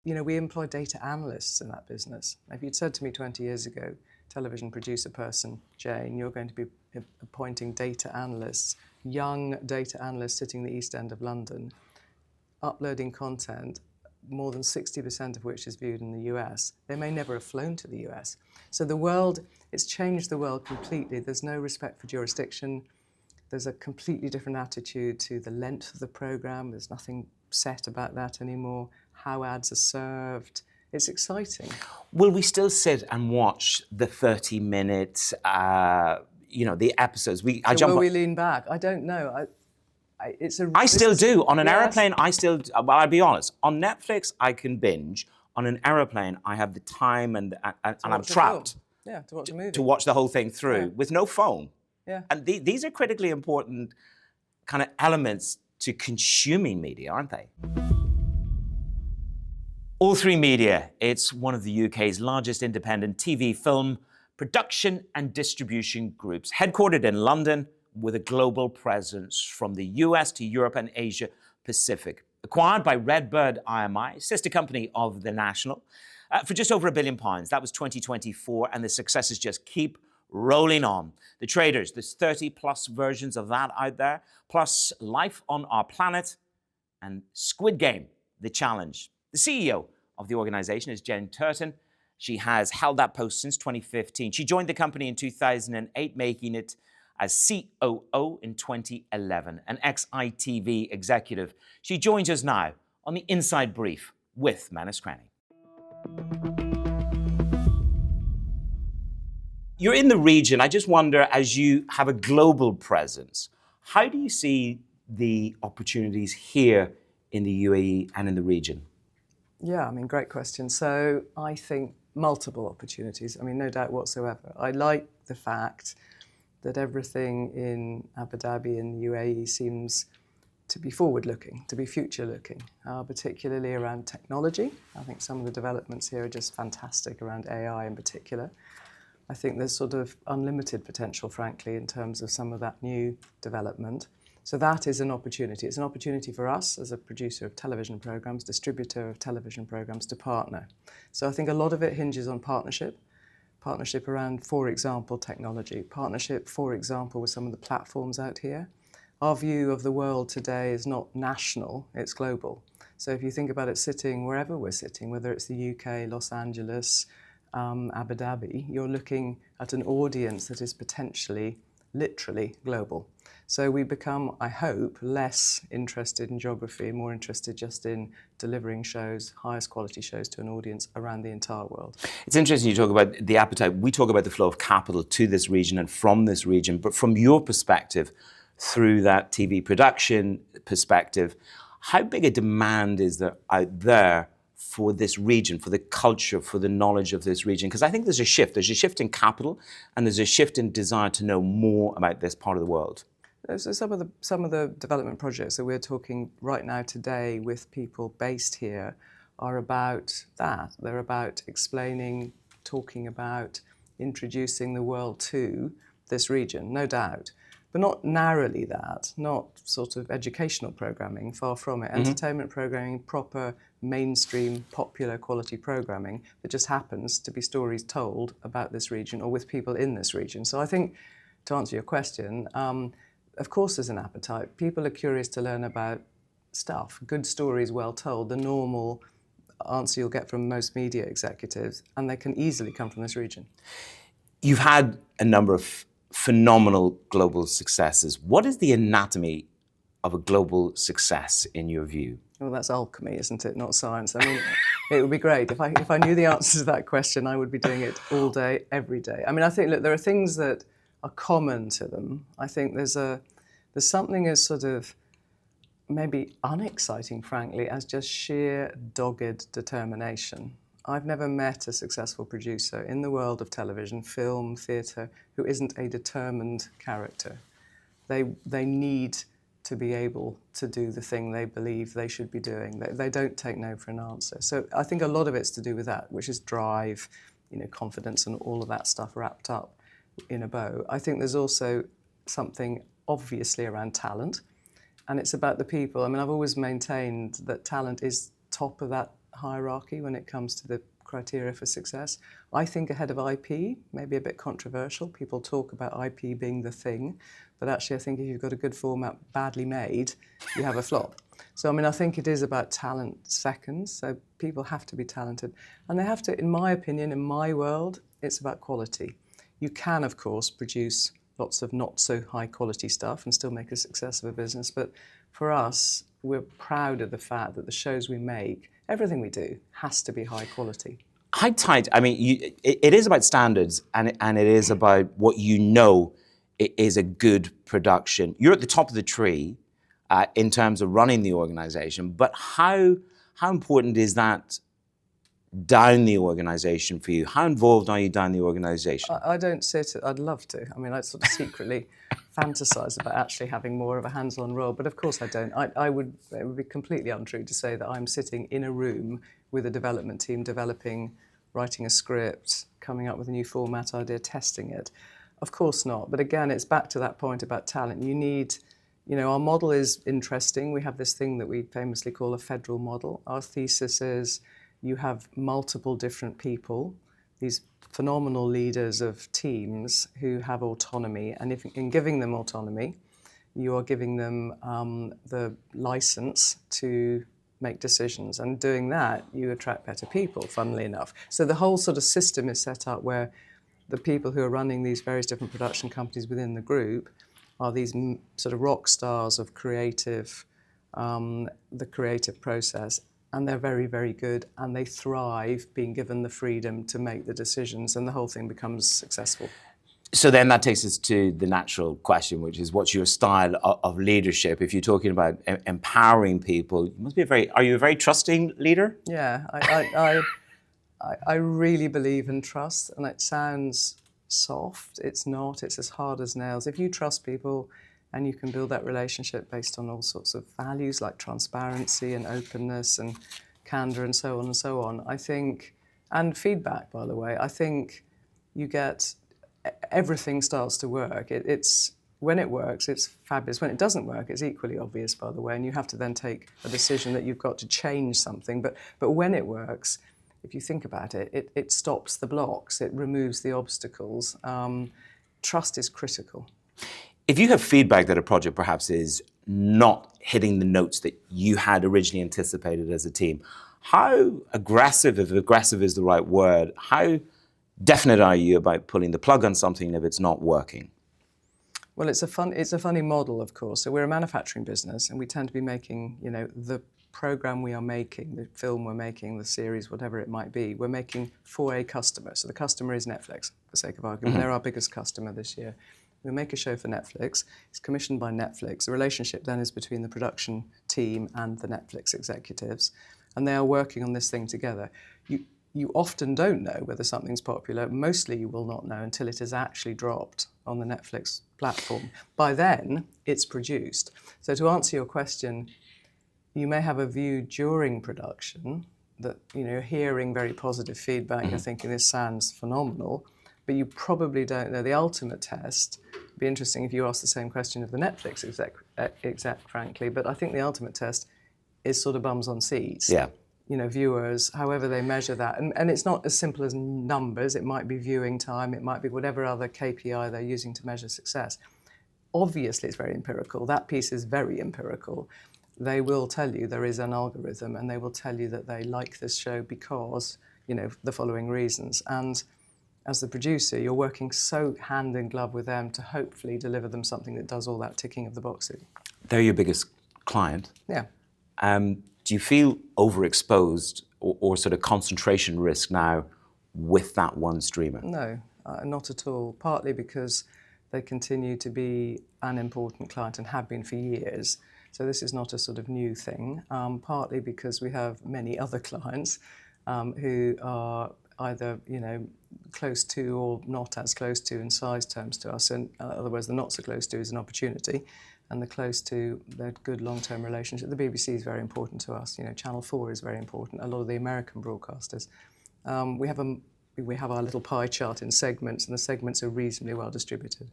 we employ data analysts in that business. If you'd said to me 20 years ago, television producer person, Jane, you're going to be appointing data analysts, young data analysts sitting in the East End of London, uploading content, more than 60% of which is viewed in the US, they may never have flown to the US. So the world, it's changed the world completely. There's no respect for jurisdiction. There's a completely different attitude to the length of the program. There's nothing set about that anymore. How ads are served. It's exciting. Will we still sit and watch the 30-minute, the episodes? Will we lean back? I don't know. I still do. On an aeroplane, I'll be honest. On Netflix, I can binge. On an aeroplane, I have the time and I'm trapped. Yeah, to watch a movie. To watch the whole thing through with no phone. Yeah. And these are critically important kind of elements to consuming media, aren't they? All3Media, it's one of the UK's largest independent TV, film, production and distribution groups, headquartered in London with a global presence from the US to Europe and Asia Pacific. Acquired by RedBird IMI, sister company of The National, for just over £1 billion. That was 2024, and the successes just keep rolling on. The Traitors, there's 30+ versions of that out there, plus Life on Our Planet and Squid Game, The Challenge. The CEO of the organization is Jane Turton. She has held that post since 2015. She joined the company in 2008, making it as COO in 2011, an ex-ITV executive. She joins us now on the Inside Brief with Manus Cranny. You're in the region. I just wonder, as you have a global presence, how do you see the opportunities here in the UAE and in the region? Yeah, great question. So I think multiple opportunities. No doubt whatsoever. I like the fact that everything in Abu Dhabi and the UAE seems to be forward-looking, to be future-looking, particularly around technology. I think some of the developments here are just fantastic around AI in particular. I think there's sort of unlimited potential, frankly, in terms of some of that new development. So that is an opportunity. It's an opportunity for us as a producer of television programs, distributor of television programs, to partner. So I think a lot of it hinges on partnership around, for example, technology, partnership, for example, with some of the platforms out here. Our view of the world today is not national, it's global. So if you think about it sitting wherever we're sitting, whether it's the UK, Los Angeles, Abu Dhabi, you're looking at an audience that is potentially, literally global. So we become, I hope, less interested in geography, more interested just in delivering shows, highest quality shows to an audience around the entire world. It's interesting you talk about the appetite. We talk about the flow of capital to this region and from this region, but from your perspective, through that TV production perspective, how big a demand is there out there for this region, for the culture, for the knowledge of this region? Because I think there's a shift. There's a shift in capital and there's a shift in desire to know more about this part of the world. So some of the development projects that we're talking right now today with people based here are about that. They're about explaining, talking about, introducing the world to this region, no doubt. But not narrowly that, not sort of educational programming, far from it. Entertainment programming, proper mainstream, popular quality programming that just happens to be stories told about this region or with people in this region. So I think, to answer your question, of course there's an appetite. People are curious to learn about stuff, good stories well told, the normal answer you'll get from most media executives, and they can easily come from this region. You've had a number of phenomenal global successes. What is the anatomy of a global success in your view? Well, that's alchemy, isn't it? Not science. It would be great. If I knew the answer to that question, I would be doing it all day, every day. I think, look, there are things that are common to them. I think there's something as sort of maybe unexciting, frankly, as just sheer dogged determination. I've never met a successful producer in the world of television, film, theatre, who isn't a determined character. They need to be able to do the thing they believe they should be doing. They don't take no for an answer. So I think a lot of it's to do with that, which is drive, confidence and all of that stuff wrapped up in a bow. I think there's also something obviously around talent, and it's about the people. I've always maintained that talent is top of that hierarchy when it comes to the criteria for success. I think ahead of IP, maybe a bit controversial. People talk about IP being the thing, but actually I think if you've got a good format badly made, you have a flop. So, I mean, I think it is about talent second, so people have to be talented. And they have to, in my opinion, in my world, it's about quality. You can, of course, produce lots of not so high quality stuff and still make a success of a business, but for us, we're proud of the fact that the shows we make, everything we do, has to be high quality. How tight? I mean, it is about standards, and it is about what you know is a good production. You're at the top of the tree in terms of running the organization, but how important is that down the organization for you? How involved are you down the organization? I don't sit, I'd love to. I mean, I sort of secretly fantasize about actually having more of a hands-on role, but of course I don't. It would be completely untrue to say that I'm sitting in a room with a development team developing, writing a script, coming up with a new format idea, testing it. Of course not. But again, it's back to that point about talent. You need, our model is interesting. We have this thing that we famously call a federal model. Our thesis is you have multiple different people, these phenomenal leaders of teams who have autonomy. And in giving them autonomy, you are giving them the license to make decisions. And doing that, you attract better people, funnily enough. So the whole sort of system is set up where the people who are running these various different production companies within the group are these sort of rock stars of the creative process. And they're very, very good, and they thrive being given the freedom to make the decisions, and the whole thing becomes successful. So then that takes us to the natural question, which is, what's your style of leadership? If you're talking about empowering people, you must be are you a very trusting leader? Yeah, I really believe in trust, and it sounds soft. It's not. It's as hard as nails. If you trust people, and you can build that relationship based on all sorts of values like transparency and openness and candor and so on and so on, I think, and feedback, by the way, I think you get, everything starts to work. When it works, it's fabulous. When it doesn't work, it's equally obvious, by the way, and you have to then take a decision that you've got to change something. But when it works, if you think about it, it stops the blocks, it removes the obstacles. Trust is critical. If you have feedback that a project perhaps is not hitting the notes that you had originally anticipated as a team, how aggressive, if aggressive is the right word, how definite are you about pulling the plug on something if it's not working? Well, it's a funny model, of course. So we're a manufacturing business, and we tend to be making, the program we are making, the film we're making, the series, whatever it might be, we're making for a customer. So the customer is Netflix, for the sake of argument. They're our biggest customer this year. We make a show for Netflix. It's commissioned by Netflix. The relationship then is between the production team and the Netflix executives, and they are working on this thing together. You often don't know whether something's popular. Mostly you will not know until it is actually dropped on the Netflix platform. By then, it's produced. So to answer your question, you may have a view during production that, hearing very positive feedback, you're thinking this sounds phenomenal, but you probably don't know the ultimate test. It'd be interesting if you asked the same question of the Netflix exec, frankly, but I think the ultimate test is sort of bums on seats. Yeah. Viewers, however they measure that. And it's not as simple as numbers. It might be viewing time. It might be whatever other KPI they're using to measure success. Obviously, it's very empirical. That piece is very empirical. They will tell you there is an algorithm, and they will tell you that they like this show because, the following reasons. And as the producer, you're working so hand in glove with them to hopefully deliver them something that does all that ticking of the boxes. They're your biggest client. Yeah. Do you feel overexposed or sort of concentration risk now with that one streamer? No, not at all. Partly because they continue to be an important client and have been for years. So this is not a sort of new thing. Partly because we have many other clients who are either, close to or not as close to in size terms to us. And otherwise, the not so close to is an opportunity. And the close to, they're good long-term relationship. The BBC is very important to us. Channel 4 is very important. A lot of the American broadcasters. We have our little pie chart in segments, and the segments are reasonably well distributed.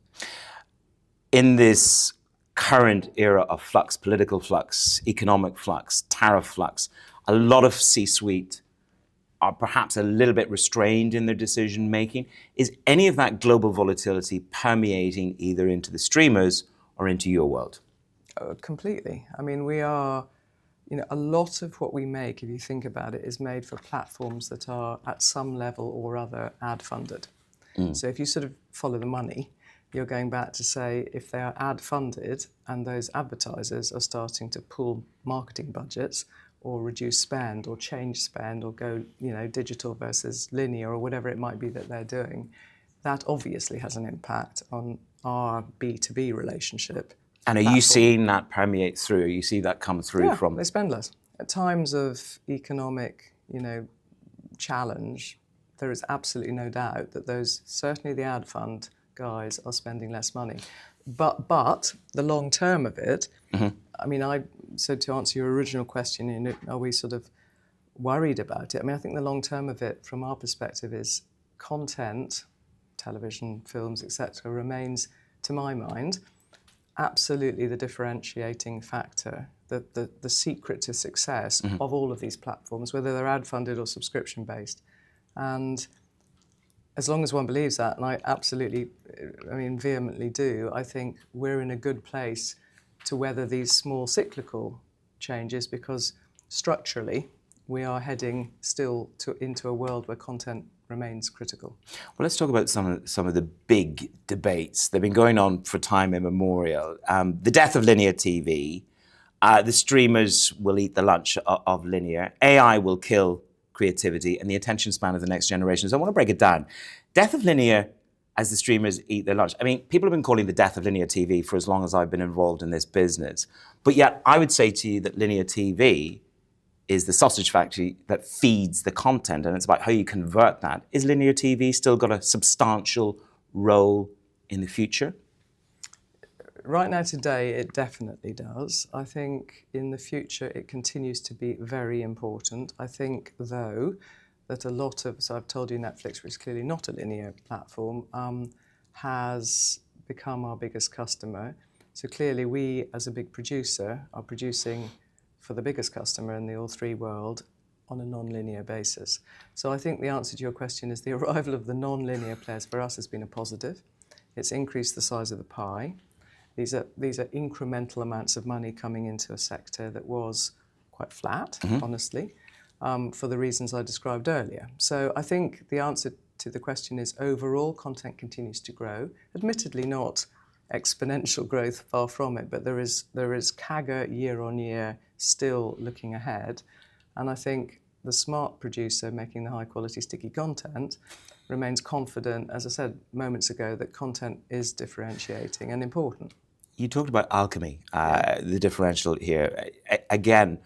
In this current era of flux, political flux, economic flux, tariff flux, A lot of C-suite are perhaps a little bit restrained in their decision making. Is any of that global volatility permeating either into the streamers or into your world? Completely. I mean, we are, a lot of what we make, if you think about it, is made for platforms that are at some level or other ad funded. So if you sort of follow the money, you're going back to say if they are ad funded and those advertisers are starting to pull marketing budgets or reduce spend or change spend or go, digital versus linear or whatever it might be that they're doing, that obviously has an impact on our B2B relationship. And are you seeing that permeate through? You see that come through from? They spend less. At times of economic, challenge, there is absolutely no doubt that those, certainly the ad fund guys, are spending less money. But the long term of it, I mean, so to answer your original question, are we sort of worried about it? I mean, I think the long term of it, from our perspective, is content, television, films, etc., remains, to my mind, absolutely the differentiating factor, the secret to success of all of these platforms, whether they're ad-funded or subscription-based. And as long as one believes that, and I absolutely, vehemently do, I think we're in a good place to weather these small cyclical changes, because structurally we are heading still into a world where content remains critical. Well, let's talk about some of the big debates. They've been going on for time immemorial. The death of linear TV, the streamers will eat the lunch of linear, AI will kill creativity and the attention span of the next generation. So I want to break it down. Death of linear as the streamers eat their lunch. I mean, people have been calling the death of linear TV for as long as I've been involved in this business. But yet I would say to you that linear TV is the sausage factory that feeds the content, and it's about how you convert that. Is linear TV still got a substantial role in the future? Right now, today, it definitely does. I think in the future, it continues to be very important. I think, though, that a lot of, so I've told you Netflix, which is clearly not a linear platform, has become our biggest customer. So clearly, we, as a big producer, are producing for the biggest customer in the All3 world on a non-linear basis. So I think the answer to your question is the arrival of the non-linear players for us has been a positive. It's increased the size of the pie. These are incremental amounts of money coming into a sector that was quite flat, honestly, for the reasons I described earlier. So I think the answer to the question is overall content continues to grow. Admittedly not exponential growth, far from it, but there is CAGR year on year still looking ahead. And I think the smart producer making the high quality sticky content remains confident, as I said moments ago, that content is differentiating and important. You talked about alchemy, the differential here. Again,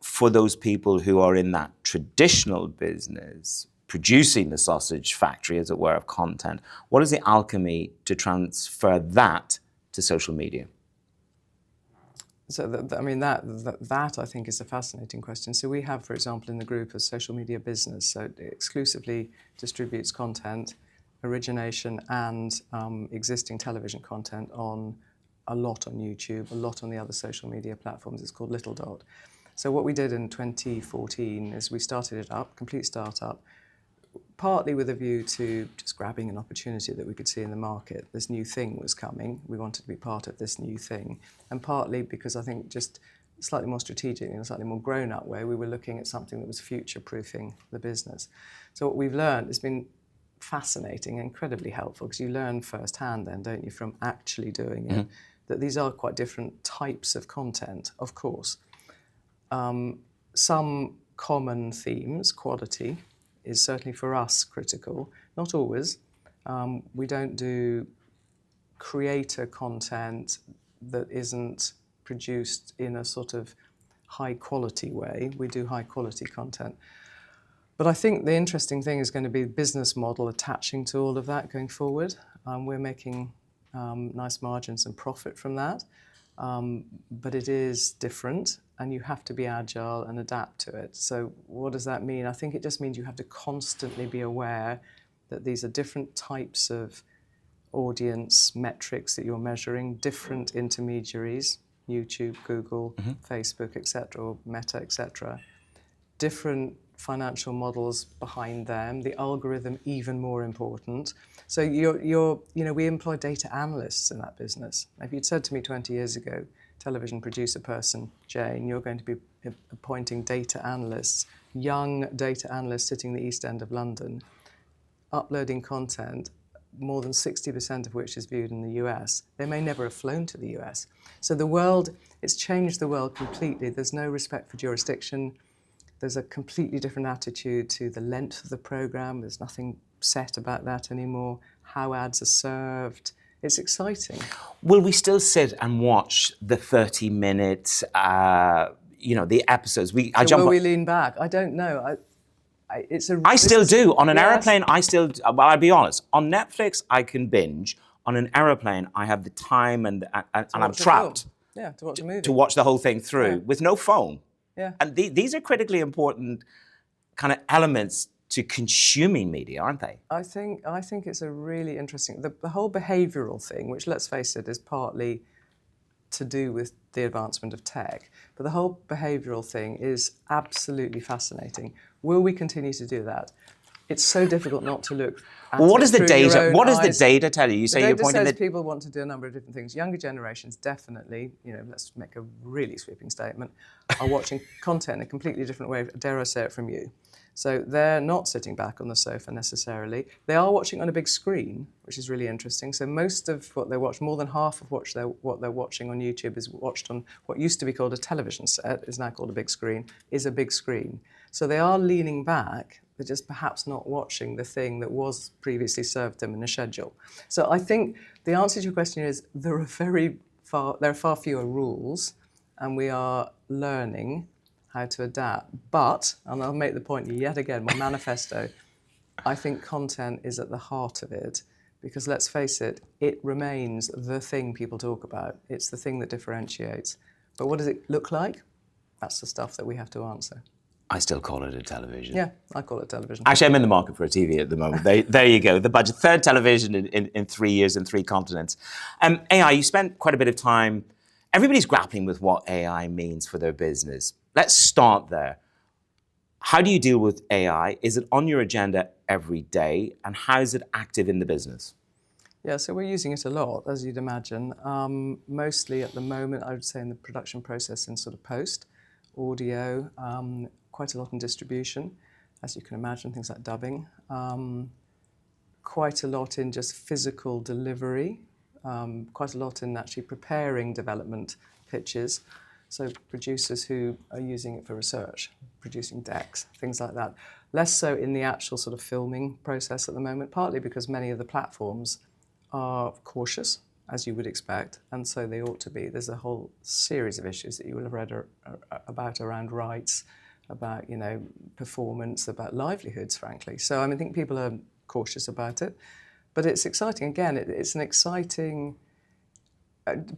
for those people who are in that traditional business, producing the sausage factory, as it were, of content, what is the alchemy to transfer that to social media? So, that I think is a fascinating question. So we have, for example, in the group a social media business, so it exclusively distributes content, origination and existing television content on a lot on YouTube, a lot on the other social media platforms. It's called Little Dot. So what we did in 2014 is we started it up, complete startup, partly with a view to just grabbing an opportunity that we could see in the market. This new thing was coming. We wanted to be part of this new thing. And partly because I think just slightly more strategic, in a slightly more grown-up way, we were looking at something that was future-proofing the business. So what we've learned has been fascinating, incredibly helpful, because you learn firsthand then, don't you, from actually doing it, that these are quite different types of content, of course. Some common themes, quality, is certainly for us critical. Not always. We don't do creator content that isn't produced in a sort of high quality way. We do high quality content. But I think the interesting thing is going to be the business model attaching to all of that going forward. We're making nice margins and profit from that. But it is different, and you have to be agile and adapt to it. So what does that mean? I think it just means you have to constantly be aware that these are different types of audience metrics that you're measuring, different intermediaries, YouTube, Google, Facebook, etc., or Meta, etc. different financial models behind them, the algorithm even more important. So we employ data analysts in that business. If you'd said to me 20 years ago, television producer person, Jane, you're going to be appointing data analysts, young data analysts sitting in the East End of London, uploading content, more than 60% of which is viewed in the US, they may never have flown to the US. So the world, it's changed the world completely. There's no respect for jurisdiction. There's a completely different attitude to the length of the program. There's nothing set about that anymore. How ads are served. It's exciting. Will we still sit and watch the 30-minute, the episodes? Will we lean back? I don't know. I still do. On an aeroplane, I'll be honest. On Netflix, I can binge. On an aeroplane, I have the time and I'm trapped. Yeah, to watch a movie. To watch the whole thing through with no phone. Yeah. And these are critically important kind of elements to consuming media, aren't they? I think it's a really interesting, the whole behavioural thing, which, let's face it, is partly to do with the advancement of tech, but the whole behavioural thing is absolutely fascinating. Will we continue to do that? It's so difficult not to look at what it is the through data? your own What does eyes. the data tell you? You say The you're data pointing says at people want to do a number of different things. Younger generations definitely, let's make a really sweeping statement, are watching content in a completely different way, dare I say it from you. So they're not sitting back on the sofa necessarily. They are watching on a big screen, which is really interesting. So most of what they watch, more than half of what they're watching on YouTube is watched on what used to be called a television set, is now called a big screen, is a big screen. So they are leaning back, they're just perhaps not watching the thing that was previously served them in a schedule. So I think the answer to your question is there are far fewer rules, and we are learning how to adapt. But, and I'll make the point yet again, my manifesto, I think content is at the heart of it, because let's face it, it remains the thing people talk about. It's the thing that differentiates. But what does it look like? That's the stuff that we have to answer. I still call it a television. Yeah, I call it television. Actually, I'm in the market for a TV at the moment. There you go. The budget, third television in 3 years in 3 continents. AI, you spent quite a bit of time. Everybody's grappling with what AI means for their business. Let's start there. How do you deal with AI? Is it on your agenda every day? And how is it active in the business? Yeah, so we're using it a lot, as you'd imagine. Mostly at the moment, I would say in the production process in sort of post, audio, quite a lot in distribution, as you can imagine, things like dubbing. Quite a lot in just physical delivery. Quite a lot in actually preparing development pitches. So producers who are using it for research, producing decks, things like that. Less so in the actual sort of filming process at the moment, partly because many of the platforms are cautious, as you would expect, and so they ought to be. There's a whole series of issues that you will have read about around rights, about performance, about livelihoods, frankly. So I think people are cautious about it, but it's exciting. Again, it's an exciting.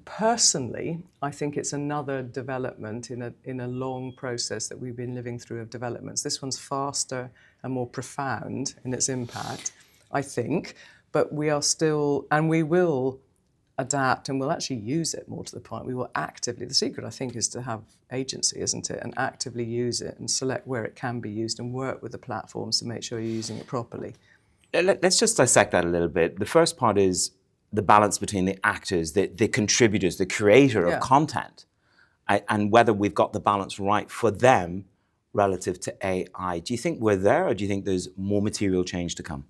Personally, I think it's another development in a long process that we've been living through of developments. This one's faster and more profound in its impact, I think, but we are still, and we will adapt and we'll actually use it more to the point. We will actively, the secret I think is to have agency, isn't it, and actively use it and select where it can be used and work with the platforms to make sure you're using it properly. Let's just dissect that a little bit. The first part is the balance between the actors, the contributors, the creator of content, and whether we've got the balance right for them relative to AI. Do you think we're there, or do you think there's more material change to come?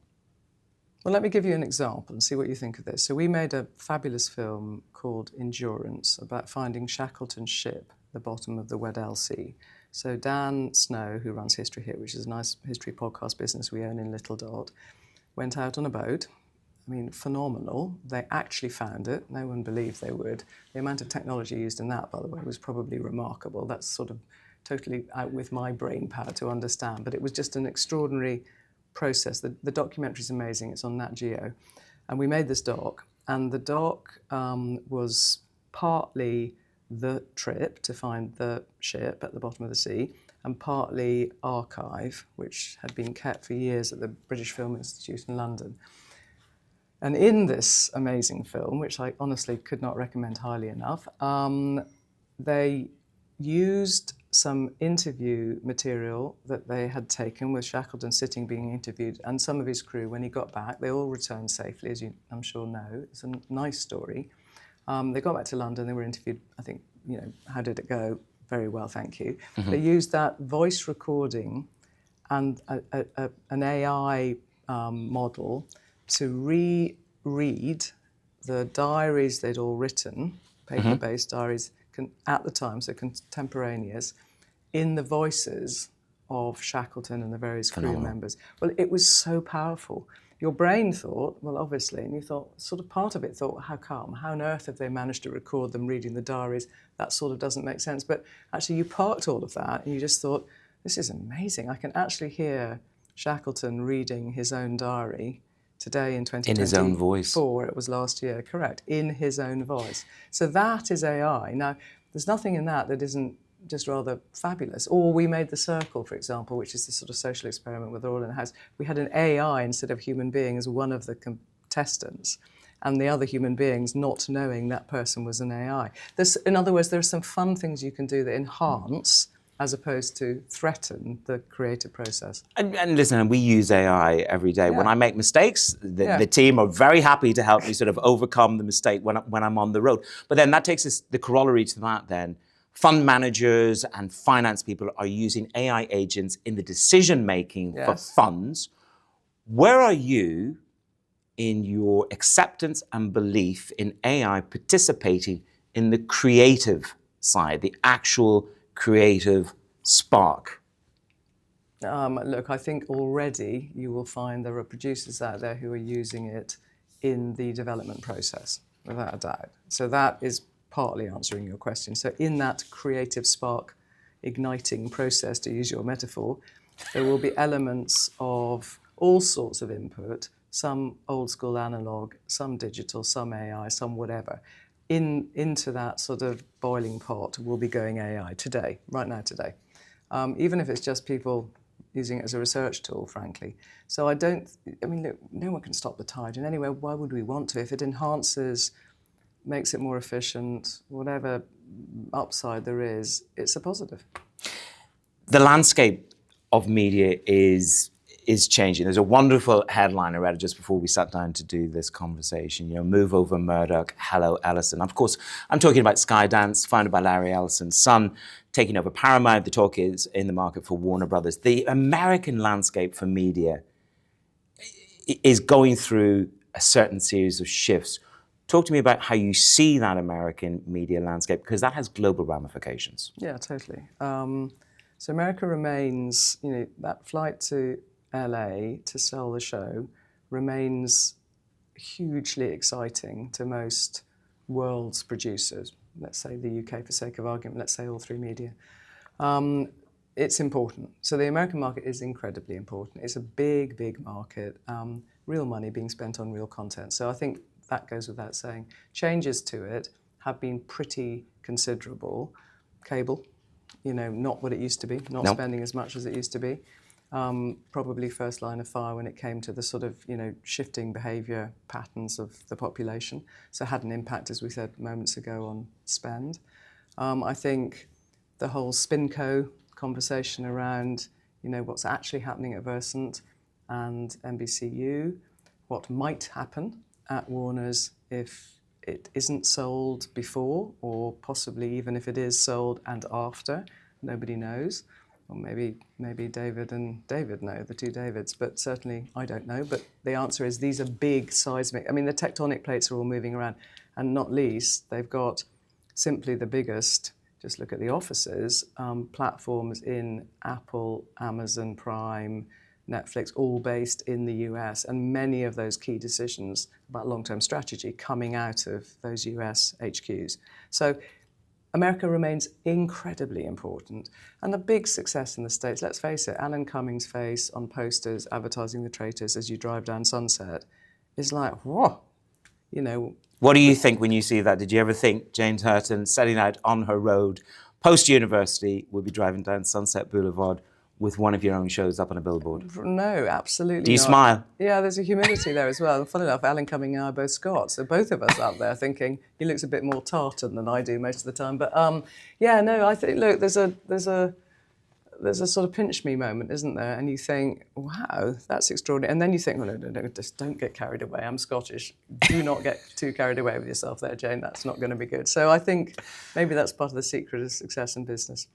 Well, let me give you an example and see what you think of this. So we made a fabulous film called Endurance about finding Shackleton's ship at the bottom of the Weddell Sea. So Dan Snow, who runs History Hit, which is a nice history podcast business we own in Little Dot, went out on a boat. I mean, phenomenal. They actually found it. No one believed they would. The amount of technology used in that, by the way, was probably remarkable. That's sort of totally out with my brain power to understand. But it was just an extraordinary process. The documentary's amazing. It's on Nat Geo. And we made this doc. And the doc was partly the trip to find the ship at the bottom of the sea, and partly archive, which had been kept for years at the British Film Institute in London. And in this amazing film, which I honestly could not recommend highly enough, they used some interview material that they had taken with Shackleton sitting being interviewed, and some of his crew, when he got back, they all returned safely, as you I'm sure know. It's a nice story. They got back to London, they were interviewed, I think, how did it go? Very well, thank you. Mm-hmm. They used that voice recording and an AI model to reread the diaries they'd all written, paper-based diaries at the time, so contemporaneous, in the voices of Shackleton and the various crew members. Well, it was so powerful. Your brain thought, well, obviously, and you thought, sort of part of it thought, how come? How on earth have they managed to record them reading the diaries? That sort of doesn't make sense. But actually, you parked all of that and you just thought, this is amazing. I can actually hear Shackleton reading his own diary today in 2024. In his own voice. It was last year, correct, in his own voice. So that is AI. Now, there's nothing in that isn't just rather fabulous. Or we made The Circle, for example, which is the sort of social experiment where they're all in the house. We had an AI instead of human being as one of the contestants, and the other human beings not knowing that person was an AI. In other words, there are some fun things you can do that enhance as opposed to threaten the creative process. And listen, we use AI every day. Yeah. When I make mistakes, the team are very happy to help me sort of overcome the mistake when I'm on the road. But then that takes us, the corollary to that then, fund managers and finance people are using AI agents in the decision-making for funds. Where are you in your acceptance and belief in AI participating in the creative side, the actual creative spark? Look, I think already you will find there are producers out there who are using it in the development process, without a doubt. So that is partly answering your question. So in that creative spark igniting process, to use your metaphor, there will be elements of all sorts of input, some old school analog, some digital, some AI, some whatever. Into that sort of boiling pot will be going AI today, right now today. Even if it's just people using it as a research tool, frankly. So look, no one can stop the tide in any way. Why would we want to? If it enhances, makes it more efficient, whatever upside there is, it's a positive. The landscape of media is changing. There's a wonderful headline I read just before we sat down to do this conversation. Move over Murdoch, hello Ellison. Of course, I'm talking about Skydance, founded by Larry Ellison's son, taking over Paramount. The talk is in the market for Warner Brothers. The American landscape for media is going through a certain series of shifts. Talk to me about how you see that American media landscape, because that has global ramifications. Yeah, totally. So America remains, that flight to LA to sell the show remains hugely exciting to most world's producers. Let's say the UK for sake of argument, let's say All3Media. It's important. So the American market is incredibly important. It's a big, big market, real money being spent on real content. So I think that goes without saying. Changes to it have been pretty considerable. Cable, not what it used to be, not spending as much as it used to be. Probably first line of fire when it came to the sort of, shifting behaviour patterns of the population. So it had an impact, as we said moments ago, on spend. I think the whole SpinCo conversation around, what's actually happening at Versant and NBCU, what might happen at Warner's if it isn't sold before, or possibly even if it is sold and after, nobody knows. Or maybe David and David know, the two Davids, but certainly I don't know. But the answer is these are big seismic, the tectonic plates are all moving around, and not least, they've got simply the biggest, just look at the offices, platforms in Apple, Amazon Prime, Netflix, all based in the US, and many of those key decisions about long-term strategy coming out of those US HQs. So America remains incredibly important, and a big success in the States. Let's face it, Alan Cummings' face on posters advertising the Traitors as you drive down Sunset is like, whoa, What do you think when you see that? Did you ever think Jane Turton, setting out on her road, post-university, would be driving down Sunset Boulevard with one of your own shows up on a billboard? No, absolutely Do you not. smile? Yeah, there's a humility there as well. And funny enough, Alan Cumming and I are both Scots, so both of us out there thinking he looks a bit more tartan than I do most of the time. But yeah, no, I think look, there's a sort of pinch me moment, isn't there? And you think, wow, that's extraordinary. And then you think, well, no, just don't get carried away. I'm Scottish. Do not get too carried away with yourself there, Jane. That's not going to be good. So I think maybe that's part of the secret of success in business.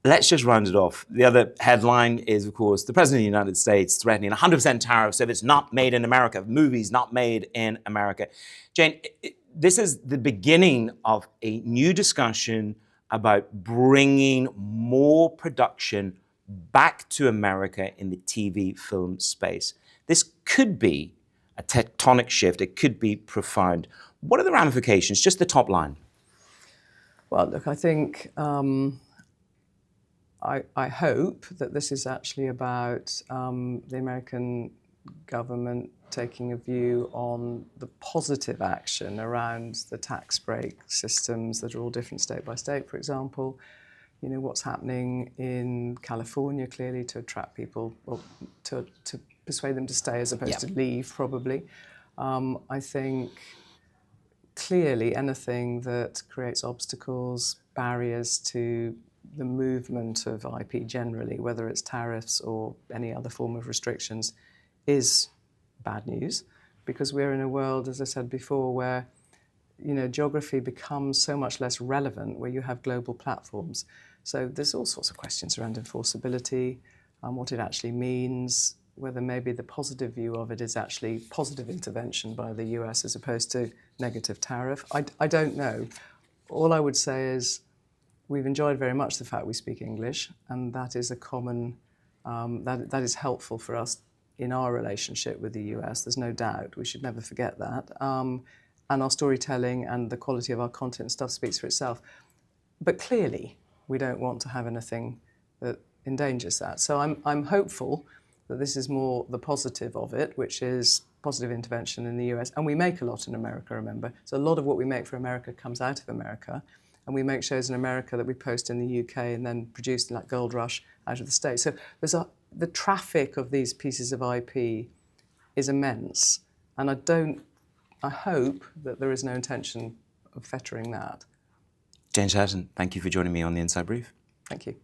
Let's just round it off. The other headline is, of course, the President of the United States threatening 100% tariffs if it's not made in America, if movies not made in America. Jane, this is the beginning of a new discussion about bringing more production back to America in the TV film space. This could be a tectonic shift. It could be profound. What are the ramifications? Just the top line. Well, look, I think I hope that this is actually about the American government taking a view on the positive action around the tax break systems that are all different state by state, for example. You know, what's happening in California, clearly, to attract people, or to persuade them to stay as opposed to leave, probably. I think clearly anything that creates obstacles, barriers to the movement of IP generally, whether it's tariffs or any other form of restrictions, is bad news, because we're in a world, as I said before, where geography becomes so much less relevant, where you have global platforms. So there's all sorts of questions around enforceability, what it actually means, whether maybe the positive view of it is actually positive intervention by the US as opposed to negative tariff. I don't know. All I would say is we've enjoyed very much the fact we speak English, and that is a common, that is helpful for us in our relationship with the US. There's no doubt. We should never forget that. And our storytelling and the quality of our content and stuff speaks for itself. But clearly, we don't want to have anything that endangers that. So I'm hopeful that this is more the positive of it, which is positive intervention in the US. And we make a lot in America, remember. So a lot of what we make for America comes out of America. And we make shows in America that we post in the UK and then produce like Gold Rush out of the States. So there's the traffic of these pieces of IP is immense. And I hope that there is no intention of fettering that. Jane Turton, thank you for joining me on The Inside Brief. Thank you.